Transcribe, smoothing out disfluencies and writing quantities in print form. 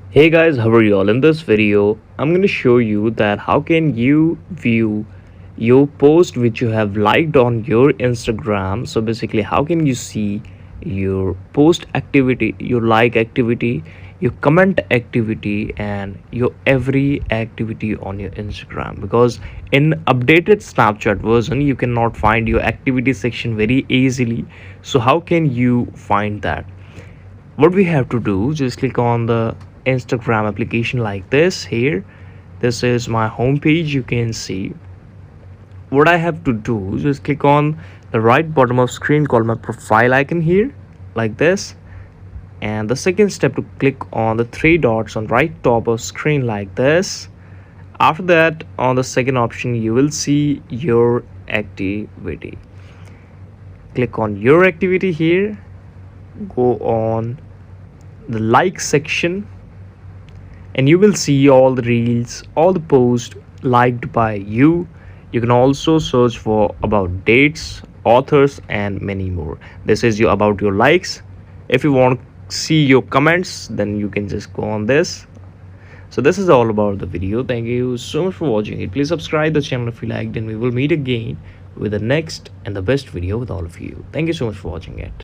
Hey guys, how are you all? In this video, I'm going to show you that how can you view your post which you have liked on your Instagram. So basically, how can you see your post activity, your like activity, your comment activity, and your every activity on your Instagram? Because in updated Snapchat version, you cannot find your activity section very easily. So how can you find that? What we have to do, just click on the Instagram application like this. Here, this is my home page. You can see what I have to do. Just click on the right bottom of screen, called my profile icon here like this, and the second step to click on the three dots on right top of screen like this. After that, on the second option, you will see your activity. Click on your activity here, go on the like section, and you will see all the reels, all the posts liked by you. You can also search for about dates, authors, and many more. This is your about your likes. If you want to see your comments, then you can just go on this. So this is all about the video. Thank you so much for watching it. Please subscribe the channel if you liked, and we will meet again with the next and the best video with all of you. Thank you so much for watching it.